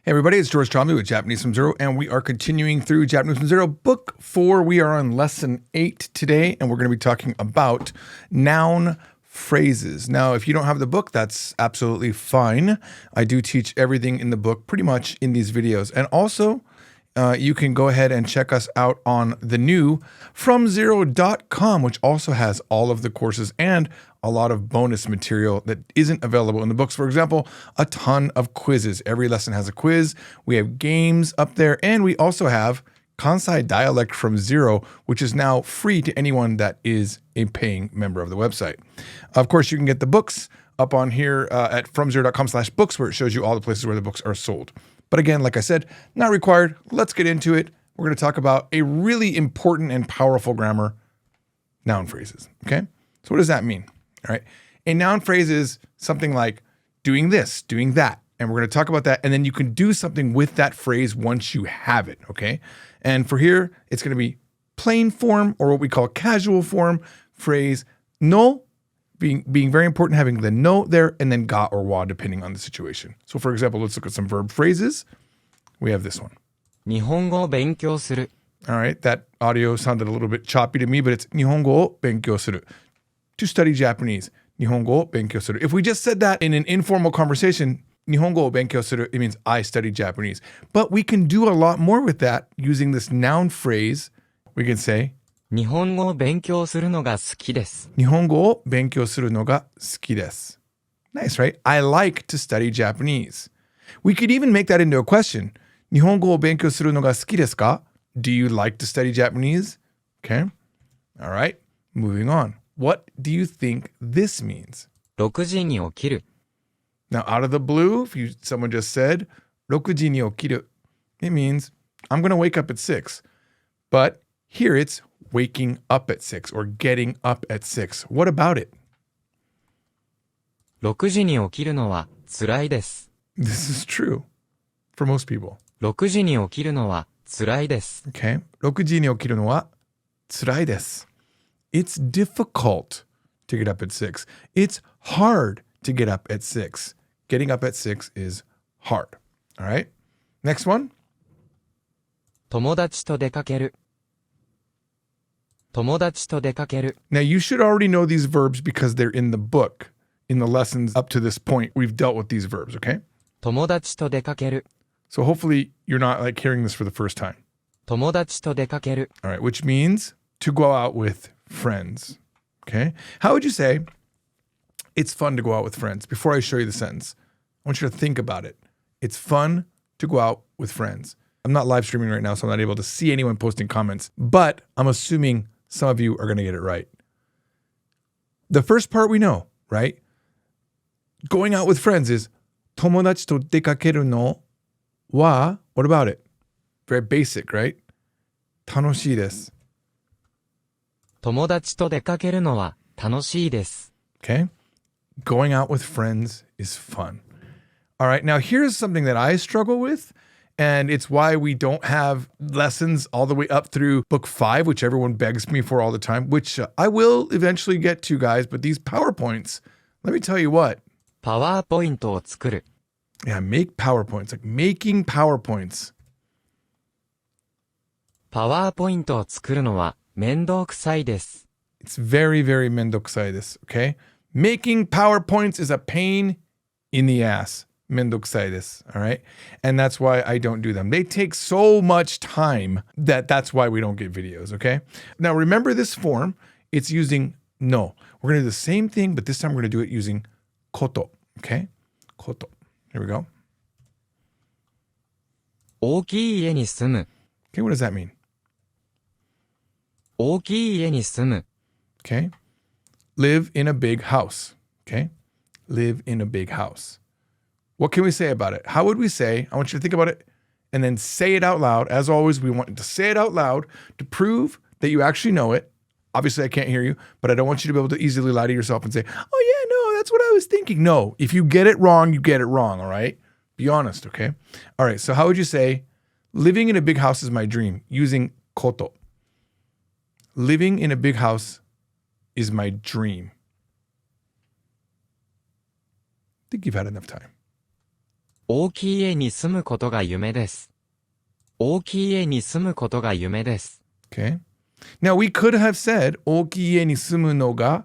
Hey everybody, it's George Chomley with Japanese from Zero, and we are continuing through Japanese from Zero, Book 4. We are on Lesson 8 today, and we're going to be talking about noun phrases. Now, if you don't have the book, that's absolutely fine. I do teach everything in the book pretty much in these videos. And also, you can go ahead and check us out on the new FromZero.com, which also has all of the courses and a lot of bonus material that isn't available in the books. For example, a ton of quizzes. Every lesson has a quiz. We have games up there, and we also have Kansai Dialect from Zero, which is now free to anyone that is a paying member of the website. Of course, you can get the books up on here at FromZero.com/books, where it shows you all the places where the books are sold. But again, like I said, not required. Let's get into it. We're going to talk about a really important and powerful grammar, noun phrases. Okay? So what does that mean? All right. A noun phrase is something like doing this, doing that. And we're going to talk about that. And then you can do something with that phrase once you have it. Okay? And for here, it's going to be plain form, or what we call casual form phrase, no, being very important, having the no there, and then ga or wa, depending on the situation. So for example, let's look at some verb phrases. We have this one. 日本語を勉強する All right, that audio sounded a little bit choppy to me, but it's 日本語を勉強する. To study Japanese. 日本語を勉強する. If we just said that in an informal conversation, 日本語を勉強する, it means I study Japanese. But we can do a lot more with that using this noun phrase. We can say, 日本語を勉強するのが好きです。日本語を勉強するのが好きです. Nice, right? I like to study Japanese. We could even make that into a question. 日本語を勉強するのが好きですか? Do you like to study Japanese? Okay. All right. Moving on. What do you think this means? 6時に起きる Now, out of the blue, someone just said, 6時に起きる, it means I'm going to wake up at 6. But here it's waking up at 6 or getting up at 6. What about it? 6時に起きるのは辛いです This is true for most people. 6時に起きるのは辛いです Okay. 6時に起きるのは辛いです. It's difficult to get up at 6. It's hard to get up at 6. Getting up at 6 is hard. All right. Next one. 友達と出かける友達と出かける Now, you should already know these verbs because they're in the book. In the lessons up to this point, we've dealt with these verbs, okay? 友達と出かける So hopefully you're not like hearing this for the first time. 友達と出かける All right, which means to go out with friends, okay? How would you say it's fun to go out with friends? Before I show you the sentence, I want you to think about it. It's fun to go out with friends. I'm not live streaming right now, so I'm not able to see anyone posting comments, but I'm assuming some of you are going to get it right. The first part we know, right? Going out with friends is 友達と出かけるのは, what about it? Very basic, right? 楽しいです. 友達と出かけるのは楽しいです Okay? Going out with friends is fun. All right, now here's something that I struggle with, and it's why we don't have lessons all the way up through book 5, which everyone begs me for all the time, which I will eventually get to, guys, but these PowerPoints, let me tell you what. パワーポイントを作る Yeah, make PowerPoints, like making PowerPoints. パワーポイントを作るのは面倒くさいです It's very, very めんどくさいです, okay? Making PowerPoints is a pain in the ass. めんどくさいです, all right? And that's why I don't do them. They take so much time that's why we don't get videos, okay? Now, remember this form. It's using no. We're going to do the same thing, but this time we're going to do it using koto, okay? Koto. Here we go. 大きい家に住む Okay, what does that mean? 大きい家に住む Okay? Live in a big house, okay? Live in a big house. What can we say about it? How would we say? I want you to think about it and then say it out loud. As always, we want to say it out loud to prove that you actually know it. Obviously, I can't hear you, but I don't want you to be able to easily lie to yourself and say, oh, yeah, no, that's what I was thinking. No, if you get it wrong, you get it wrong, all right? Be honest, okay? All right, so how would you say, living in a big house is my dream, using koto? Living in a big house is my dream. I think you've had enough time. 大きい家に住むことが夢です。大きい家に住むことが夢です。Okay. Now we could have said 大きい家に住むのが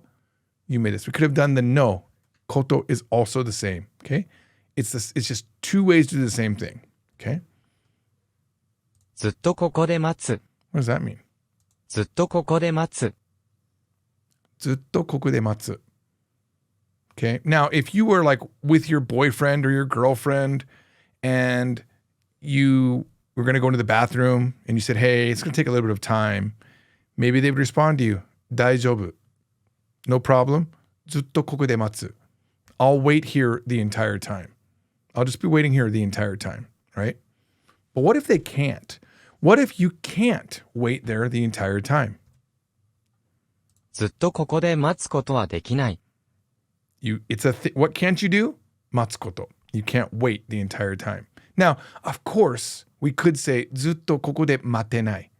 夢です. We could have done the no. Koto is also the same. Okay. It's just two ways to do the same thing. Okay. ずっとここで待つ。What does that mean? ずっとここで待つ。ずっとここで待つ. Okay. Now, if you were like with your boyfriend or your girlfriend and you were going to go into the bathroom and you said, hey, it's going to take a little bit of time, maybe they would respond to you, 大丈夫. No problem. ずっとここで待つ. I'll wait here the entire time. I'll just be waiting here the entire time, right? But what if they can't? What if you can't wait there the entire time? ずっとここで待つことはできない。What can't you do? 待つこと. You can't wait the entire time. Now, of course, we could say ずっとここで待てない.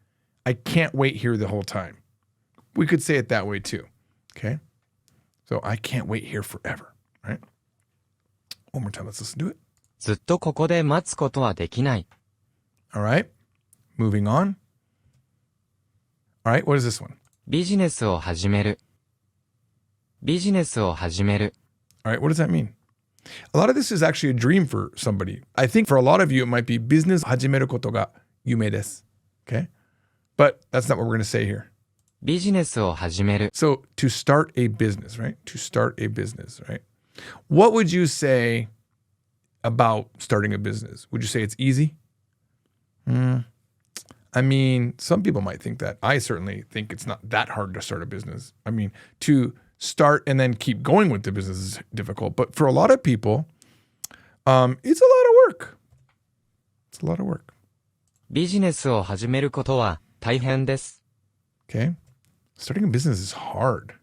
I can't wait here the whole time. We could say it that way too. Okay? So I can't wait here forever, right? One more time, let's listen to it. ずっとここで待つことはできない。All right. Moving on. All right, what is this one? ビジネスを始める。ビジネスを始める。All right, what does that mean? A lot of this is actually a dream for somebody. I think for a lot of you, it might be business 始めることが夢です. Okay? But that's not what we're going to say here. ビジネスを始める。So to start a business, right? To start a business, right? What would you say about starting a business? Would you say it's easy? I mean, some people might think that. I certainly think it's not that hard to start a business. I mean, to start and then keep going with the business is difficult. But for a lot of people, it's a lot of work. It's a lot of work. ビジネスを始めることは大変です。Okay? Starting a business is hard.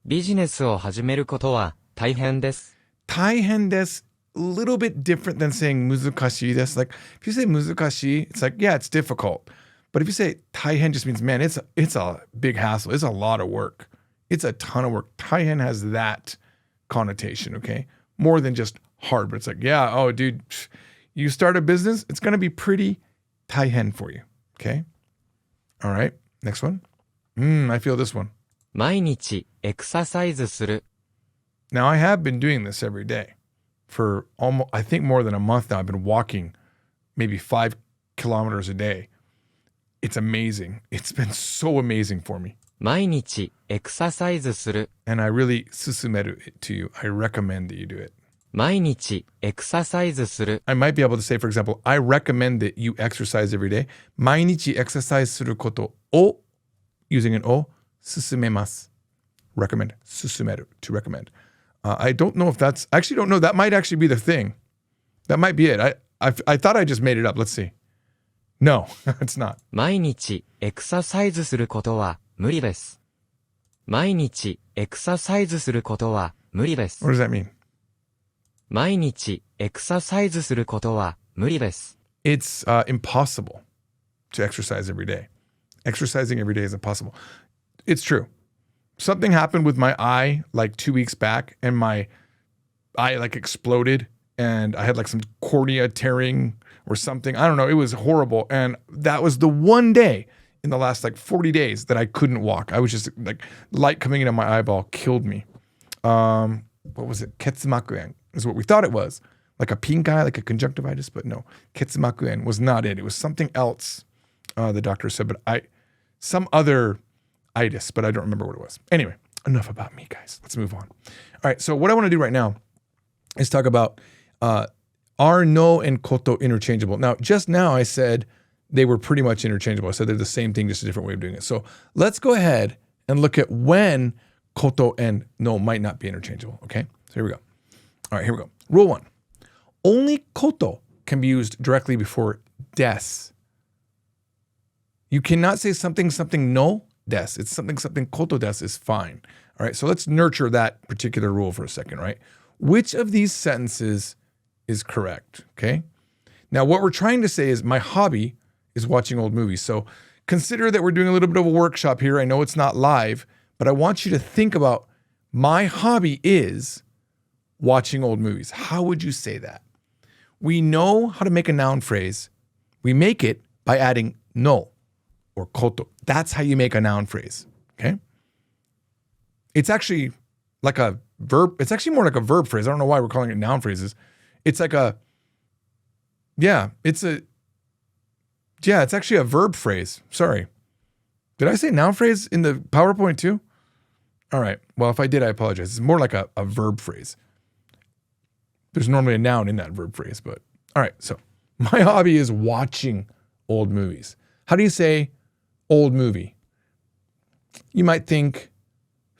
ビジネスを始めることは大変です。大変です a little bit different than saying 難しいです. Like if you say 難しい, it's like, yeah, it's difficult. But if you say 大変 just means, man, it's a big hassle. It's a lot of work. It's a ton of work. 大変 has that connotation, okay? More than just hard, but it's like, yeah, oh, dude, you start a business, it's going to be pretty 大変 for you, okay? All right, next one. I feel this one. 毎日エクササイズする。Now, I have been doing this every day for almost, I think more than a month now. I've been walking maybe 5 kilometers a day. It's amazing. It's been so amazing for me. 毎日エクササイズする。 And I really 勧める it to you. I recommend that you do it. 毎日エクササイズする。 I might be able to say, for example, I recommend that you exercise every day. 毎日 exercise することを using an o 勧めます. Recommend. 勧める to recommend. I don't know if that's, I actually don't know. That might actually be the thing. That might be it. I thought I just made it up. Let's see. No, it's not. 毎日エクササイズすることは無理です。毎日エクササイズすることは無理です。What does that mean? 毎日エクササイズすることは無理です。It's impossible to exercise every day. Exercising every day is impossible. It's true. Something happened with my eye like 2 weeks back and my eye like exploded and I had like some cornea tearing or something. I don't know. It was horrible. And that was the one day in the last like 40 days that I couldn't walk. I was just like light coming into my eyeball killed me. What was it? Ketsumakuen is what we thought it was. Like a pink eye, like a conjunctivitis, but no. Ketsumakuen was not it. It was something else, the doctor said, but some other itis, but I don't remember what it was. Anyway, enough about me, guys. Let's move on. All right, so what I want to do right now is talk about are no and koto interchangeable? Now, just now I said they were pretty much interchangeable. I said they're the same thing, just a different way of doing it. So let's go ahead and look at when koto and no might not be interchangeable, okay? So here we go. All right, here we go. Rule 1. Only koto can be used directly before des. You cannot say something no des. It's something koto des is fine. All right, so let's nurture that particular rule for a second, right? Which of these sentences is correct, okay? Now, what we're trying to say is my hobby is watching old movies. So consider that we're doing a little bit of a workshop here. I know it's not live, but I want you to think about my hobby is watching old movies. How would you say that? we know how to make a noun phrase. We make it by adding no or koto. That's how you make a noun phrase, okay? It's actually like a verb. It's actually more like a verb phrase. I don't know why we're calling it noun phrases. It's like it's actually a verb phrase. Sorry. Did I say noun phrase in the PowerPoint too? All right. Well, if I did, I apologize. It's more like a verb phrase. There's normally a noun in that verb phrase, but all right. So my hobby is watching old movies. How do you say old movie? You might think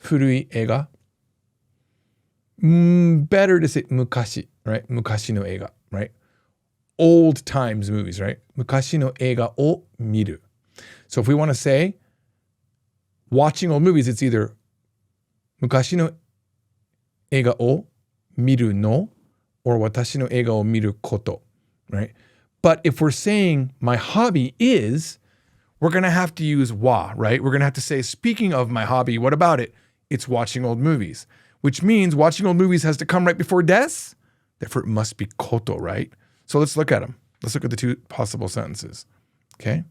古い映画. Better to say 昔, right? 昔の映画, right? Old times movies, right? 昔の映画を見る. So if we want to say watching old movies, it's either 昔の映画を見るの or 私の映画を見ること, right? But if we're saying my hobby is, we're going to have to use wa, right? We're going to have to say, speaking of my hobby, what about it? It's watching old movies, which means watching old movies has to come right before des. Therefore, it must be koto, right? So let's look at them. Let's look at the two possible sentences. Okay?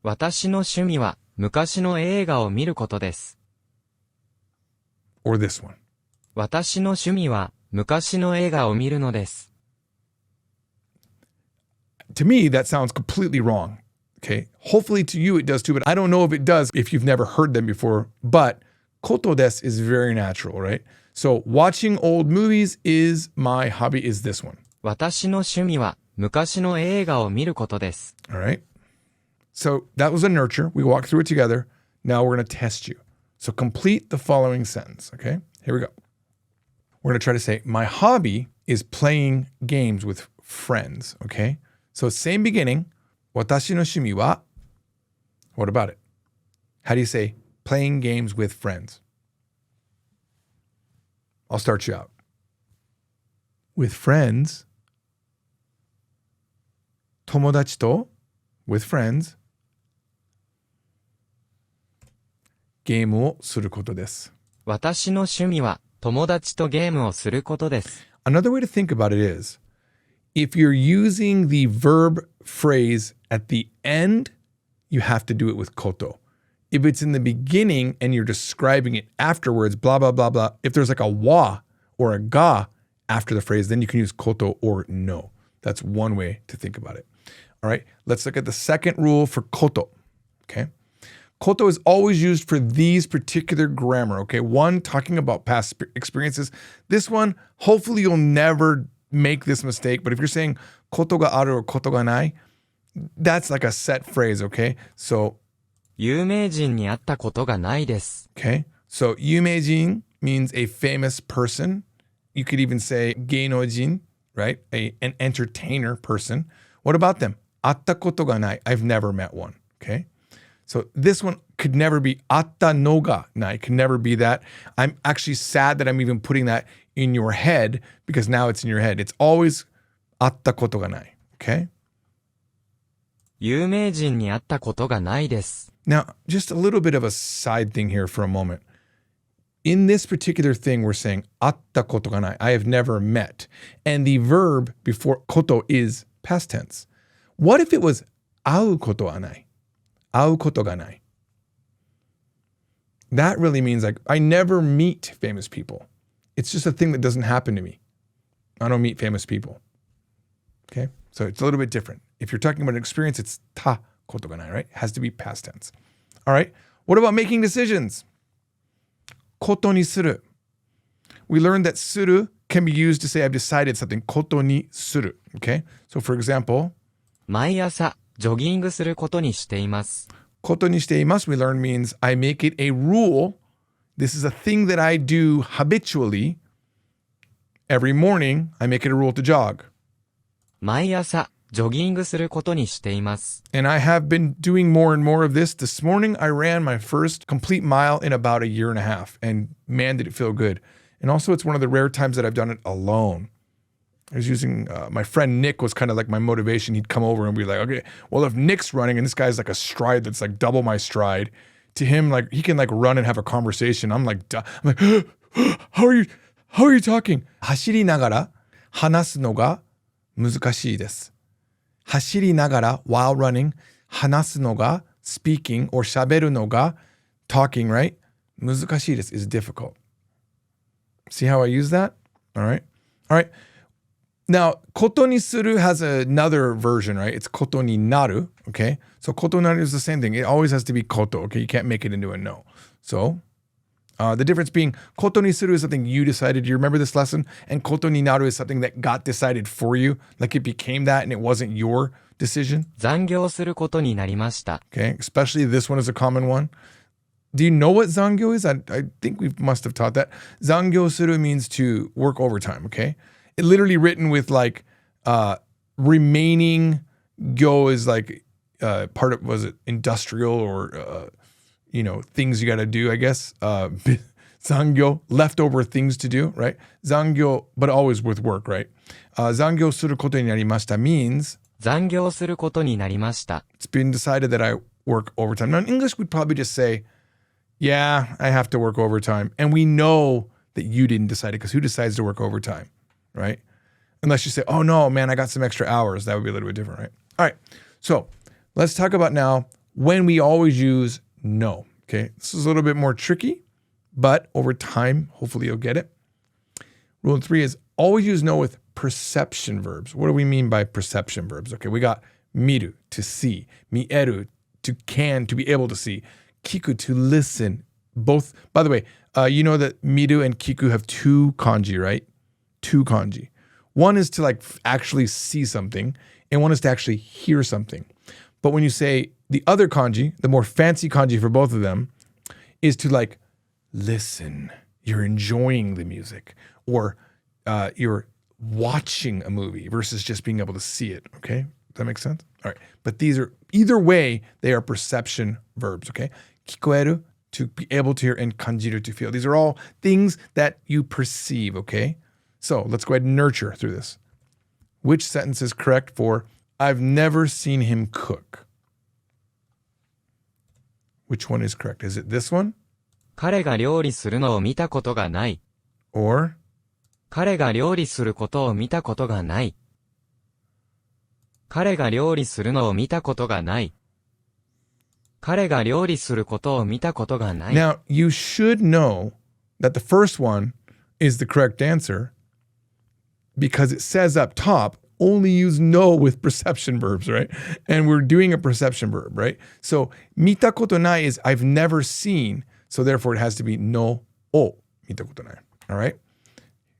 私の趣味は昔の映画を見ることです。Or this one. 私の趣味は昔の映画を見るのです。To me, that sounds completely wrong. Okay? Hopefully to you it does too, but I don't know if it does if you've never heard them before. But koto des is very natural, right? So watching old movies is my hobby is this one. 私の趣味は昔の映画を見ることです。All right? So that was a nurture. We walked through it together. Now we're going to test you. So complete the following sentence, okay? Here we go. We're going to try to say, my hobby is playing games with friends, okay? So same beginning. 私の趣味は What about it? How do you say playing games with friends? I'll start you out. With friends. 友達と with friends. ゲームをすることです。私の趣味は友達とゲームをすることです。Another way to think about it is, if you're using the verb phrase at the end, you have to do it with koto. If it's in the beginning and you're describing it afterwards, blah, blah, blah, blah, if there's like a wa or a ga after the phrase, then you can use koto or no. That's one way to think about it. All right, let's look at the second rule for koto, okay? Koto is always used for these particular grammar, okay? One, talking about past experiences. This one, hopefully you'll never make this mistake, but if you're saying koto ga aru or koto ga nai, that's like a set phrase, okay? So, 有名人に会ったことがないです。 okay? So, 有名人 means a famous person. You could even say 芸能人, right? An entertainer person. What about them? 会ったことがない. I've never met one, okay? So this one could never be 会ったのがない. Could never be that. I'm actually sad that I'm even putting that in your head because now it's in your head. It's always 会ったことがない. Okay? 有名人に会ったことがないです。 Now, just a little bit of a side thing here for a moment. In this particular thing, we're saying 会ったことがない. I have never met. And the verb before koto is past tense. What if it was 会うことはない? 会うことがない. That really means like I never meet famous people. It's just a thing that doesn't happen to me. I don't meet famous people. Okay? So it's a little bit different. If you're talking about an experience, it's たことがない, right? It has to be past tense. All right? What about making decisions? ことにする. We learned that する can be used to say I've decided something. ことにする. Okay? So for example, 毎朝ジョギングすることにしています。ことにしています we learn means I make it a rule. This is a thing that I do habitually. Every morning, I make it a rule to jog. 毎朝ジョギングすることにしています。 And I have been doing more and more of this. This morning, I ran my first complete mile in about a year and a half. And man, did it feel good. And also, it's one of the rare times that I've done it alone. I was using, my friend Nick was kind of like my motivation. He'd come over and be like, okay, well, if Nick's running and this guy's like a stride that's like double my stride, to him, like he can like run and have a conversation. I'm like, how are you talking? 走りながら話すのが難しいです。走りながら while running 話すのが speaking or 喋るのが talking, right? 難しいです is difficult. See how I use that? All right. All right. Now, ことにする has another version, right? It's ことになる, okay? So ことになる is the same thing. It always has to be こと, okay? You can't make it into a no. So, the difference being ことにする is something you decided. Do you remember this lesson? And ことになる is something that got decided for you. Like it became that and it wasn't your decision. 残業することになりました。Okay? Especially this one is a common one. Do you know what 残業 is? I think we must have taught that. 残業する means to work overtime, okay? It literally written with like remaining go is like part of, was it industrial or things you got to do, I guess. 残業 leftover things to do, right? 残業 but always with work, right? 残業することになりました means 残業することになりました。 it's been decided that I work overtime. Now in English we'd probably just say, yeah, I have to work overtime. And we know that you didn't decide it because who decides to work overtime? Right? Unless you say, oh no, man, I got some extra hours. That would be a little bit different, right? All right. So let's talk about now when we always use no. Okay. This is a little bit more tricky, but over time, hopefully you'll get it. Rule 3 is always use no with perception verbs. What do we mean by perception verbs? Okay. We got miru, to see, mieru, to can, to be able to see, kiku, to listen. Both, by the way, you know that miru and kiku have two kanji, right? Two kanji. One is to like actually see something, and one is to actually hear something. But when you say the other kanji, the more fancy kanji for both of them, is to like listen. You're enjoying the music, or you're watching a movie versus just being able to see it. Okay, does that make sense? All right. But these are either way, they are perception verbs. Okay, kikoeru, to be able to hear, and kanjiru, to feel. These are all things that you perceive. Okay. So let's go ahead and nurture through this. Which sentence is correct for I've never seen him cook? Which one is correct? Is it this one? 彼が料理するのを見たことがない。 Or? 彼が料理することを見たことがない。彼が料理するのを見たことがない。彼が料理することを見たことがない。 Now, you should know that the first one is the correct answer because it says up top, only use no with perception verbs, right? And we're doing a perception verb, right? So, mita koto nai is I've never seen, so therefore it has to be no o mita koto nai. All right?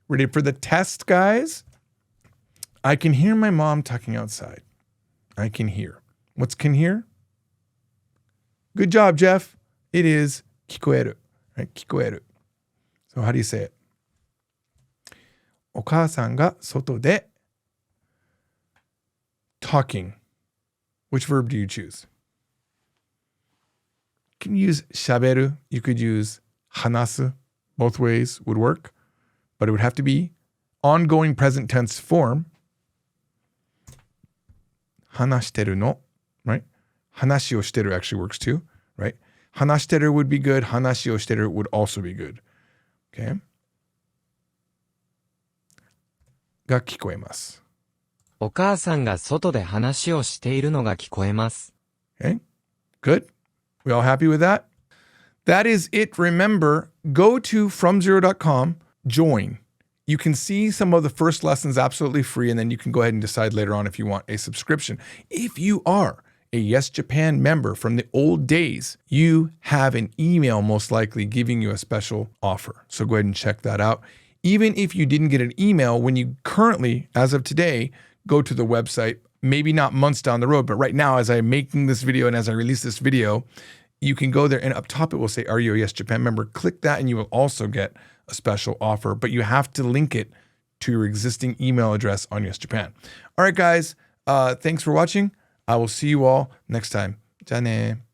Ready for the test, guys? I can hear my mom talking outside. I can hear. What's can hear? Good job, Jeff. It is kikoeru, right? Kikoeru. So how do you say it? お母さんが外で talking. Which verb do you choose? You can use 喋る. You could use 話す. Both ways would work. But it would have to be ongoing present tense form. 話してるの, right? 話をしてる actually works too, right? 話してる would be good. 話をしてる would also be good. Okay? が聞こえます。お母さんが外で話をしているのが聞こえます。 Okay? Good? We all happy with that? That is it. Remember, go to fromzero.com, join. You can see some of the first lessons absolutely free, and then you can go ahead and decide later on if you want a subscription. If you are a Yes Japan member from the old days, you have an email most likely giving you a special offer. So go ahead and check that out. Even if you didn't get an email, when you currently, as of today, go to the website, maybe not months down the road, but right now as I'm making this video and as I release this video, you can go there and up top it will say, are you a Yes Japan member? Click that and you will also get a special offer, but you have to link it to your existing email address on Yes Japan. All right, guys, thanks for watching. I will see you all next time. じゃあね。